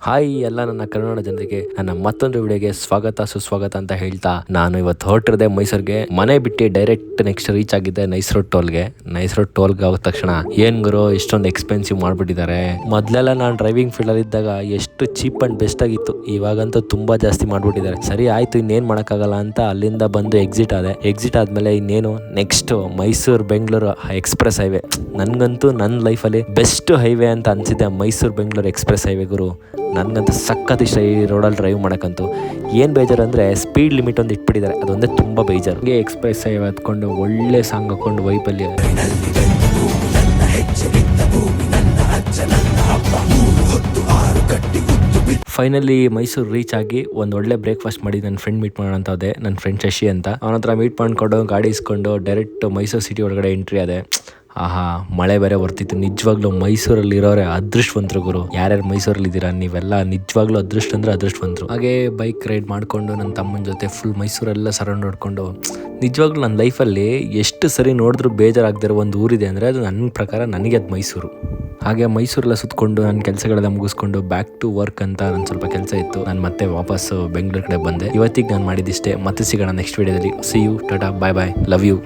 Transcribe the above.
Hi ಎಲ್ಲ ನನ್ನ ಕನ್ನಡ ಜನರಿಗೆ ನನ್ನ ಮತ್ತೊಂದು ವಿಡಿಯೋಗೆ ಸ್ವಾಗತ ಸುಸ್ವಾಗತ ಅಂತ ಹೇಳ್ತಾ ನಾನು ಇವತ್ತು ಹೊರಟಿರದೆ ಮೈಸೂರಿಗೆ ಮನೆ ಬಿಟ್ಟು ಡೈರೆಕ್ಟ್ ನೆಕ್ಸ್ಟ್ ರೀಚ್ ಆಗಿದ್ದೆ ನೈಸ್ ರೋಡ್ ಟೋಲ್ಗೆ ಹೋದ ತಕ್ಷಣ ಏನ್ ಗುರು ಇಷ್ಟೊಂದು ಎಕ್ಸ್ಪೆನ್ಸಿವ್ ಮಾಡ್ಬಿಟ್ಟಿದ್ದಾರೆ. ಮೊದ್ಲೆಲ್ಲ ನಾನು ಡ್ರೈವಿಂಗ್ ಫೀಲ್ಡ್ ಅಲ್ಲಿ ಇದ್ದಾಗ ಎಷ್ಟು ಚೀಪ್ ಅಂಡ್ ಬೆಸ್ಟ್ ಆಗಿತ್ತು, ಇವಾಗಂತೂ ತುಂಬಾ ಜಾಸ್ತಿ ಮಾಡ್ಬಿಟ್ಟಿದ್ದಾರೆ. ಸರಿ ಆಯ್ತು, ಇನ್ನೇನ್ ಮಾಡಕ್ಕಾಗಲ್ಲ ಅಂತ ಅಲ್ಲಿಂದ ಬಂದು ಎಕ್ಸಿಟ್ ಆದ್ಮೇಲೆ ಇನ್ನೇನು next Mysuru Bengaluru express highway. ನನ್ಗಂತೂ ನನ್ನ ಲೈಫಲ್ಲಿ ಬೆಸ್ಟ್ ಹೈವೇ ಅಂತ ಅನ್ಸಿದೆ ಮೈಸೂರು ಬೆಂಗಳೂರು ಎಕ್ಸ್ಪ್ರೆಸ್ ಹೈವೇ ಗುರು. ನನಗಂತೂ ಸಖತ್ ಇಷ್ಟ ಈ ರೋಡಲ್ಲಿ ಡ್ರೈವ್ ಮಾಡೋಕ್ಕಂತೂ. ಏನು ಬೇಜಾರು ಅಂದರೆ ಸ್ಪೀಡ್ ಲಿಮಿಟ್ ಒಂದು ಇಟ್ಬಿಟ್ಟಿದ್ದಾರೆ, ಅದೊಂದೇ ತುಂಬ ಬೇಜಾರು. ಹೀಗೆ ಎಕ್ಸ್ಪ್ರೆಸ್ ಹೈವೇ ಹತ್ಕೊಂಡು ಒಳ್ಳೆ ಸಾಂಗ್ ಹಾಕ್ಕೊಂಡು ವೈಪಲ್ಲಿ ಫೈನಲಿ ಮೈಸೂರು ರೀಚ್ ಆಗಿ ಒಂದು ಒಳ್ಳೆ ಬ್ರೇಕ್ಫಾಸ್ಟ್ ಮಾಡಿ ನನ್ನ ಫ್ರೆಂಡ್ ಮೀಟ್ ಮಾಡೋಣ ಅಂತ ಹೋದೆ. ನನ್ನ ಫ್ರೆಂಡ್ ಶಶಿ ಅಂತ, ಅವನ ಹತ್ರ ಮೀಟ್ ಮಾಡ್ಕೊಂಡು ಗಾಡಿ ಇಸ್ಕೊಂಡು ಡೈರೆಕ್ಟ್ ಮೈಸೂರು ಸಿಟಿ ಒಳಗಡೆ ಎಂಟ್ರಿ ಆದೆ. ಆಹಾ, ಮಳೆ ಬೇರೆ ಬರ್ತಿತ್ತು. ನಿಜವಾಗ್ಲೂ ಮೈಸೂರಲ್ಲಿ ಇರೋರೆ ಅದೃಷ್ಟವಂತರು ಗುರು. ಯಾರ್ಯಾರು ಮೈಸೂರಲ್ಲಿ ಇದ್ದೀರಾ ನೀವೆಲ್ಲ ನಿಜವಾಗ್ಲೂ ಅದೃಷ್ಟ ಅಂದ್ರೆ ಅದೃಷ್ಟವಂತರು. ಹಾಗೆ ಬೈಕ್ ರೈಡ್ ಮಾಡಿಕೊಂಡು ನನ್ನ ತಮ್ಮನ ಜೊತೆ ಫುಲ್ ಮೈಸೂರೆಲ್ಲ ಸರೌಂಡ್ ನೋಡಿಕೊಂಡು, ನಿಜವಾಗ್ಲೂ ನನ್ನ ಲೈಫಲ್ಲಿ ಎಷ್ಟು ಸರಿ ನೋಡಿದ್ರು ಬೇಜಾರಾಗದಿರೋ ಒಂದು ಊರಿದೆ ಅಂದರೆ ಅದು ನನ್ನ ಪ್ರಕಾರ ನನಗೆ ಅದು ಮೈಸೂರು. ಹಾಗೆ ಮೈಸೂರೆಲ್ಲ ಸುತ್ತಕೊಂಡು ನನ್ನ ಕೆಲಸಗಳೆಲ್ಲ ಮುಗಿಸ್ಕೊಂಡು ಬ್ಯಾಕ್ ಟು ವರ್ಕ್ ಅಂತ ನನ್ನ ಸ್ವಲ್ಪ ಕೆಲಸ ಇತ್ತು. ನಾನು ಮತ್ತೆ ವಾಪಸ್ ಬೆಂಗಳೂರು ಕಡೆ ಬಂದೆ. ಇವತ್ತಿಗೆ ನಾನು ಮಾಡಿದಿಷ್ಟೇ. ಮತ್ತೆ ಸಿಗೋಣ ನೆಕ್ಸ್ಟ್ ವಿಡಿಯೋದಲ್ಲಿ. See you, tata, bye bye, love you.